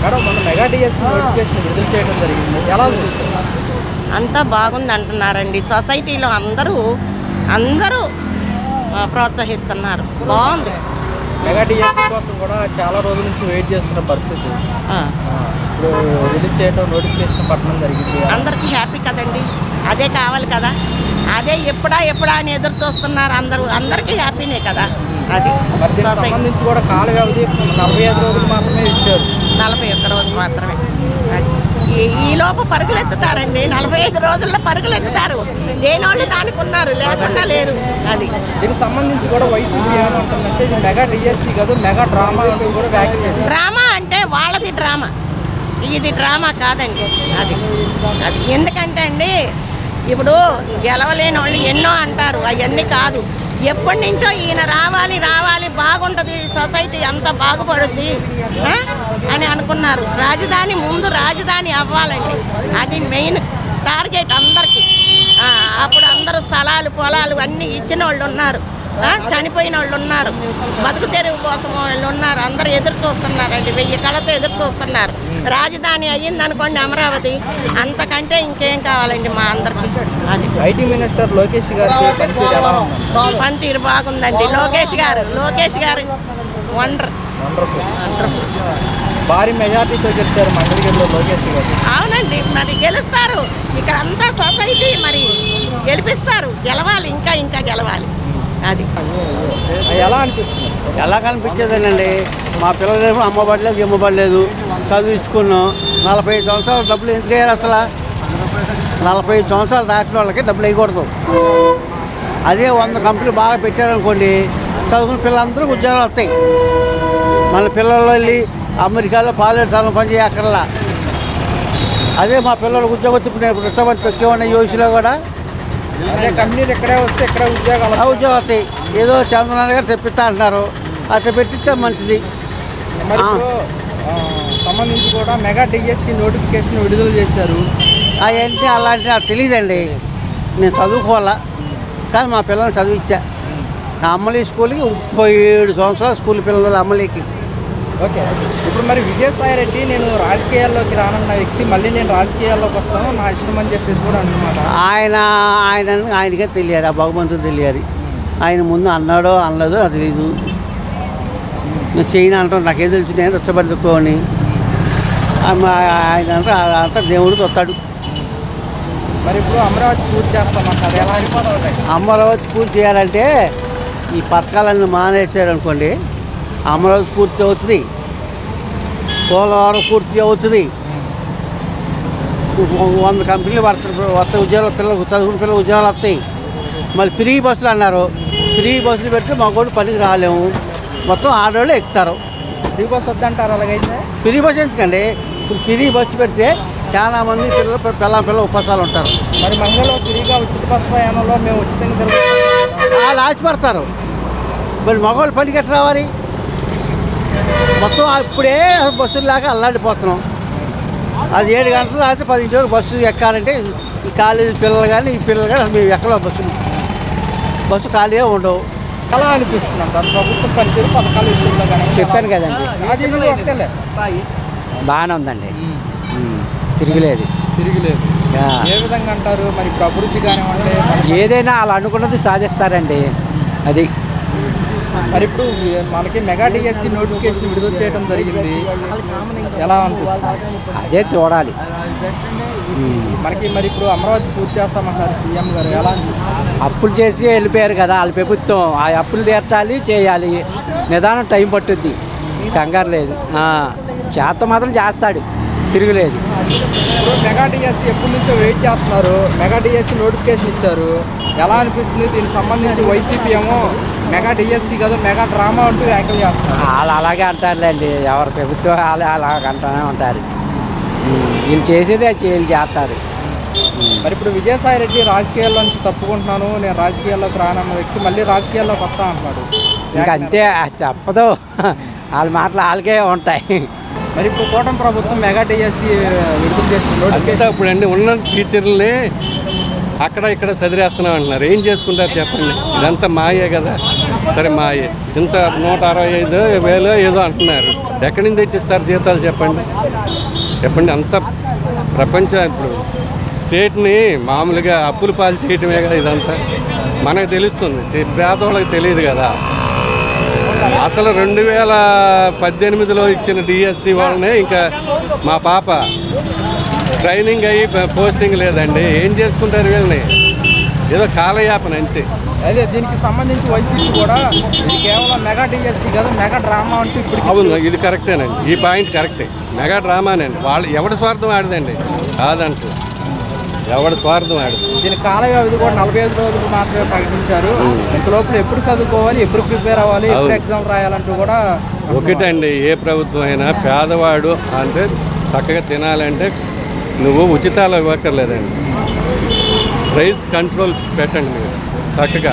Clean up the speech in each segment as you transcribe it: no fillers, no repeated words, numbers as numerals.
Madam మన mega DSC notification విడుదల చేయడం జరిగింది, ఎలా ఉంది? అంతా బాగుంది అంటున్నారండి. సొసైటీలో అందరూ ప్రోత్సహిస్తున్నారు, బాగుంది. మెగా డిఎస్సి కోసం కూడా చాలా రోజుల నుంచి వెయిట్ చేస్తున్న పరిస్థితి. ఇప్పుడు రిలీజ్ చేయడం నోటిఫికేషన్ పట్టడం జరిగింది. అందరికీ హ్యాపీ కదండి, అదే కావాలి కదా, అదే ఎప్పుడా అని ఎదురు చూస్తున్నారు అందరికీ హ్యాపీనే కదా. అది సంబంధించి కూడా కాల వ్యవధి 45 రోజులు మాత్రమే ఇచ్చారు. 41 రోజు మాత్రమే. ఈ లోపు పరుగులెత్తుతారండి, 45 రోజుల్లో పరుగులెత్తుతారు. దేనోళ్ళు దానికి ఉన్నారు, లేకుండా లేరు. అది దీనికి సంబంధించి కూడా వైసీపీ ఏమంటుందంటే ఇది మెగా డిఎస్సి కాదు, మెగా డ్రామా అంటూ కూడా వ్యాఖ్యలు చేస్తారు. డ్రామా అంటే వాళ్ళది డ్రామా, ఇది డ్రామా కాదండి. అది ఎందుకంటే అండి, ఇప్పుడు గెలవలేని వాళ్ళు ఎన్నో అంటారు, అవన్నీ కాదు. ఎప్పటి నుంచో ఈయన రావాలి బాగుంటుంది, సొసైటీ అంతా బాగుపడుద్ది అని అనుకున్నారు. ముందు రాజధాని అవ్వాలండి, అది మెయిన్ టార్గెట్ అందరికీ. అప్పుడు అందరూ స్థలాలు పొలాలు అన్నీ ఇచ్చిన వాళ్ళు ఉన్నారు, చనిపోయిన వాళ్ళు ఉన్నారు, బతుకు తెరువు కోసం వాళ్ళు ఉన్నారు. అందరూ ఎదురు చూస్తున్నారండి, 1000 కళతో ఎదురు చూస్తున్నారు. రాజధాని అయ్యిందనుకోండి అమరావతి, అంతకంటే ఇంకేం కావాలండి మా అందరికి. అది ఐటీ మినిస్టర్ లోకేష్ గారి పనితీరు బాగుందండి. లోకేష్ గారు వండర్. భారీ మెజార్టీతో గెలిచారు మంగళగిరిలో లోకేష్ గారు. అవునండి, మరి గెలుస్తారు. ఇక్కడ అంతా సొసైటీ మరి గెలిపిస్తారు, గెలవాలి, ఇంకా గెలవాలి. అది ఎలా అనిపిస్తుంది? ఎలా కనిపించేదేనండి, మా పిల్లలేమో అమ్మబడలేదు ఇమ్మబడలేదు, చదివించుకున్నాం. 45 సంవత్సరాలు డబ్బులు ఎందుకు వేయాలి అసలు? 45 సంవత్సరాలు దాటిన వాళ్ళకి డబ్బులు వేయకూడదు. అదే 100 కంపెనీలు బాగా పెట్టారనుకోండి, చదువుకున్న పిల్లలందరూ ఉద్యోగాలు వస్తాయి. మన పిల్లలు వెళ్ళి అమెరికాలో పాలేరు పని చేయక్కర్లా. అదే మా పిల్లలకు ఉద్యోగం వచ్చి ఇప్పుడు ఇష్టపడి తక్కువ యోసిలో కూడా అదే కంపెనీలు ఎక్కడే వస్తే ఇక్కడ ఉద్యోగాలు వస్తాయి. ఏదో చంద్రబాబు గారు తెప్పిస్తా అంటున్నారు, అట్లా పెట్టిస్తే మంచిది. మరి సంబంధించి కూడా మెగా డిఎస్సి నోటిఫికేషన్ విడుదల చేశారు. అవన్నీ అలాంటి నాకు తెలియదండి, నేను చదువుకోవాలా కానీ మా పిల్లల్ని చదివించా. నా అమ్మలి స్కూల్కి 37 సంవత్సరాలు స్కూల్ పిల్లలు అమ్మలికి. ఓకే, ఇప్పుడు మరి విజయసాయిరెడ్డి నేను రాజకీయాల్లోకి రానున్న వ్యక్తి, మళ్ళీ నేను రాజకీయాల్లోకి వస్తాను నా ఇష్టం అని చెప్పేసి కూడా అంటున్నాను. ఆయనకే తెలియాలి, ఆ భగవంతుడు తెలియాలి. ఆయన ముందు అన్నాడో అనలేదో అది తెలీదు. నేను చేయను అంటాను, నాకేం తెలుసు, నేను రచ్చబడుకోని ఆయన అంటే అంతా దేవుడికి వస్తాడు. మరి ఇప్పుడు అమరావతి పూర్తి చేస్తామంటారు, ఎలా అయిపోతాయి? అమరావతి పూర్తి చేయాలంటే ఈ పథకాలన్నీ మానేసారనుకోండి, అమరావతి పూర్తి అవుతుంది, పోలవరం పూర్తి అవుతుంది. 100 కంపెనీలు వస్తాయి, ఉద్యోగాలు పిల్లలు చదువుకున్న పిల్లలు ఉద్యోగాలు వస్తాయి. మళ్ళీ ఫ్రీ బస్సులు అన్నారు, ఫ్రీ బస్సులు పెడితే మగోళ్ళు పనికి రాలేము, మొత్తం ఆడవాళ్ళు ఎక్కుతారు. ఫ్రీ బస్ వద్దంటారు. అలాగైతే ఫ్రీ బస్ ఎందుకండి, ఇప్పుడు ఫ్రీ బస్సు పెడితే చాలామంది పిల్లలు ఉపవాసాలు ఉంటారు. మరి మహిళలు ఫ్రీగా ఉచిత బస్సు ప్రయాణంలో మేము ఉచితంగా తిరుగుతాం, వాళ్ళు ఆశపడతారు. మరి మగవాళ్ళు పనికి ఎట్లా రావాలి? మొత్తం ఇప్పుడే బస్సులు లేక అల్లాడిపోతున్నాం. అది 7 గంటలు రాస్తే 10 వరకు బస్సు ఎక్కాలంటే ఈ కాలేజీ పిల్లలు కానీ ఈ పిల్లలు కానీ మేము ఎక్కడో బస్సు ఖాళీగా ఉండవు. ఎలా అనిపిస్తుంది అంటారు ప్రభుత్వం పనితీరు పథకాలు విషయంలో? కానీ చెప్పాను కదండి, బాగానే ఉందండి, తిరగలేదు. ఏ విధంగా అంటారు? మరి ఇప్పుడు అభివృద్ధి కానివ్వండి, ఏదైనా అలా అనుకున్నది సాధిస్తారండి. అది మరి ఇప్పుడు మనకి మెగా డిఎస్సి నోటిఫికేషన్ విడుదల చేయడం జరిగింది, ఎలా అనిపిస్తుంది? అదే చూడాలి. మనకి మరి ఇప్పుడు అమరావతి పూర్తి చేస్తామంటారు సీఎం గారు, ఎలా అనిపిస్తుంది? అప్పులు చేసి వెళ్ళిపోయారు కదా వాళ్ళ ప్రభుత్వం, ఆ అప్పులు తీర్చాలి, చేయాలి, నిదానం టైం పట్టుద్ది, కంగారు లేదు. చేత మాత్రం చేస్తాడు, తిరగలేదు. ఇప్పుడు మెగా డిఎస్సి ఎప్పటి నుంచో వెయిట్ చేస్తున్నారు, మెగా డిఎస్సి నోటిఫికేషన్ ఇచ్చారు, ఎలా అనిపిస్తుంది? దీనికి సంబంధించి వైసీపీ ఏమో మెగా డిఎస్సి కదా మెగా డ్రామా అంటూ వ్యాఖ్యలు చేస్తున్నారు. వాళ్ళు అలాగే అంటారులేండి, ఎవరి ప్రభుత్వం వాళ్ళు అలాగే అంటూనే ఉంటారు. వీళ్ళు చేసేదే చేస్తారు. మరి ఇప్పుడు విజయసాయిరెడ్డి రాజకీయాల్లో నుంచి తప్పుకుంటున్నాను, నేను రాజకీయాల్లోకి రానన్న వ్యక్తి మళ్ళీ రాజకీయాల్లోకి వస్తా అంటున్నాడు. ఇంకా అంతే, తప్పదు, వాళ్ళ మాటలు వాళ్ళకే ఉంటాయి. మరి ఇప్పుడు కూటమి ప్రభుత్వం మెగా డిఎస్సి విడుదల చేస్తుంది. ఇప్పుడు అండి ఉన్న టీచర్లని అక్కడ ఇక్కడ చదివేస్తున్నాం అంటున్నారు, ఏం చేసుకుంటారు చెప్పండి? ఇదంతా మాయే కదా. సరే మా ఇంత 165,000 ఏదో అంటున్నారు. ఎక్కడి నుంచి తెచ్చిస్తారు జీతాలు చెప్పండి. అంత ప్రపంచం ఇప్పుడు స్టేట్ని మామూలుగా అప్పులు పాలు చేయటమే కదా ఇదంతా. మనకు తెలుస్తుంది, పేదవాళ్ళకి తెలియదు కదా. అసలు 2018లో ఇచ్చిన డిఎస్సి వాళ్ళనే ఇంకా మా పాప ట్రైనింగ్ అయ్యి పోస్టింగ్ లేదండి. ఏం చేసుకుంటారు వీళ్ళని? ఏదో కాలయాపన అంతే. అదే దీనికి సంబంధించి వైసీపీ కూడా ఇది కేవలం మెగా డిఎస్సి కాదు, మెగా డ్రామా అంటూ ఇప్పుడు అవును, ఇది కరెక్టేనండి. ఈ పాయింట్ కరెక్టే. మెగా డ్రామానండి. వాళ్ళు ఎవడి స్వార్థం ఆడదండి, కాదంటూ ఎవడి స్వార్థం ఆడదు. దీని కాల వ్యవధి కూడా 45 రోజులు మాత్రమే ప్రకటించారు. ఇంతలోపల ఎప్పుడు చదువుకోవాలి, ఎప్పుడు ప్రిపేర్ అవ్వాలి, ఎప్పుడు ఎగ్జామ్ రాయాలంటూ కూడా ఒకటండి. ఏ ప్రభుత్వం అయినా పేదవాడు అంటే చక్కగా తినాలంటే నువ్వు ఉచితాలు ఇవ్వక్కర్లేదండి. ప్రైస్ కంట్రోల్ పెట్టండి. మీరు చక్కగా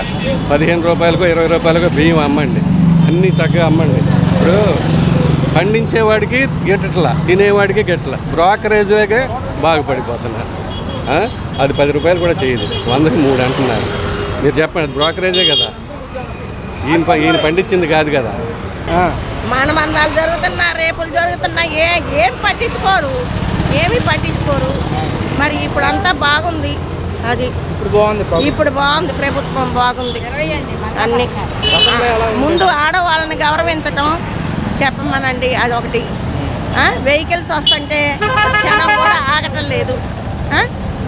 15 రూపాయలకో 20 రూపాయలకో బియ్యం అమ్మండి, అన్నీ చక్కగా అమ్మండి. ఇప్పుడు పండించేవాడికి గిట్టట్లా, తినేవాడికి గిట్టలా, బ్రోకరేజ్లకే బాగుపడిపోతున్నారు. అది 10 రూపాయలు కూడా చేయదు, 100కి 3 అంటున్నారు. మీరు చెప్పండి, బ్రోకరేజే కదా, ఈయన పండించింది కాదు కదా. మానబంధాలు జరుగుతున్నా, రేపులు జరుగుతున్నా, ఏం పట్టించుకోరు, ఏమీ పట్టించుకోరు. మరి ఇప్పుడు అంతా బాగుంది. అది ఇప్పుడు బాగుంది, ప్రభుత్వం బాగుంది. అన్ని ముందు ఆడవాళ్ళని గౌరవించటం చెప్పమనండి, అదొకటి. వెహికల్స్ వస్తుంటే క్షణం కూడా ఆగటం లేదు.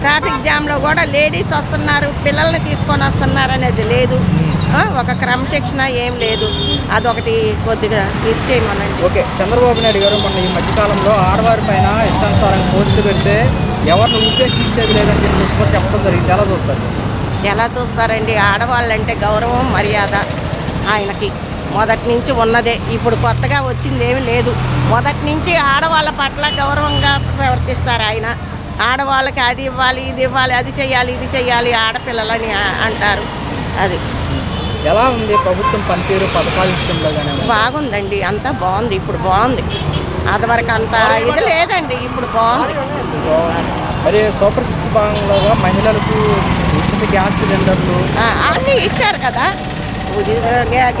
ట్రాఫిక్ జామ్లో కూడా లేడీస్ వస్తున్నారు, పిల్లల్ని తీసుకొని వస్తున్నారు అనేది లేదు. ఒక క్రమశిక్షణ ఏం లేదు. అదొకటి కొద్దిగా ఇచ్చేయమనండి. ఓకే, చంద్రబాబు నాయుడు గారు మొన్న ఈ మధ్యకాలంలో ఆడవారి పైన ఇష్టానుసారంగా పోస్టులు పెడితే ఎవరిని ఉద్దేశించేది లేదని చెప్పి చెప్పడం జరిగింది. ఎలా చూస్తారు? ఎలా చూస్తారండి? ఆడవాళ్ళంటే గౌరవం, మర్యాద ఆయనకి మొదటి నుంచి ఉన్నదే. ఇప్పుడు కొత్తగా వచ్చింది ఏమీ లేదు. మొదటి నుంచి ఆడవాళ్ళ పట్ల గౌరవంగా ప్రవర్తిస్తారు ఆయన. ఆడవాళ్ళకి అది ఇవ్వాలి, ఇది ఇవ్వాలి, అది చెయ్యాలి, ఇది చెయ్యాలి, ఆడపిల్లలని అంటారు. అది ఎలా ఉంది ప్రభుత్వం పనితీరు, పథకాల విషయంలో? బాగుందండి, అంతా బాగుంది. ఇప్పుడు బాగుంది. అదివరకు అంత ఇది లేదండి, ఇప్పుడు బాగుంది. మరి సూపర్ సిక్స్ భాగంలో మహిళలకు ఉచిత గ్యాస్ సిలిండర్లు అన్నీ ఇచ్చారు కదా.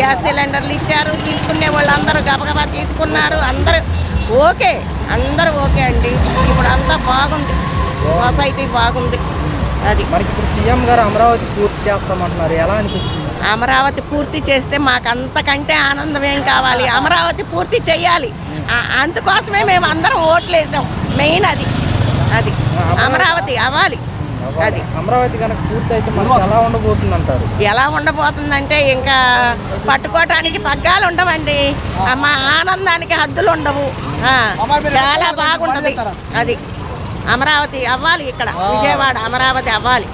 గ్యాస్ సిలిండర్లు ఇచ్చారు, తీసుకునే వాళ్ళు అందరూ గబగబా తీసుకున్నారు. అందరూ ఓకే అండి. ఇప్పుడు అంతా బాగుంది, సొసైటీ బాగుంది. అది మరి ఇప్పుడు సీఎం గారు అమరావతి పూర్తి చేస్తామంటున్నారు, ఎలా అనిపిస్తుంది? అమరావతి పూర్తి చేస్తే మాకు అంతకంటే ఆనందం ఏం కావాలి? అమరావతి పూర్తి చేయాలి. అందుకోసమే మేము అందరం ఓట్లు వేసాం. మెయిన్ అది అమరావతి అవ్వాలి. అది అమరావతి కనుక పూర్తి అయితే మనకి ఎలా ఉండబోతుంది అంటారు? ఎలా ఉండబోతుందంటే ఇంకా పట్టుకోవటానికి పగ్గాలు ఉండవండి. మా ఆనందానికి హద్దులు ఉండవు. చాలా బాగుంటుంది. అది అమరావతి అవ్వాలి. ఇక్కడ విజయవాడ అమరావతి అవ్వాలి.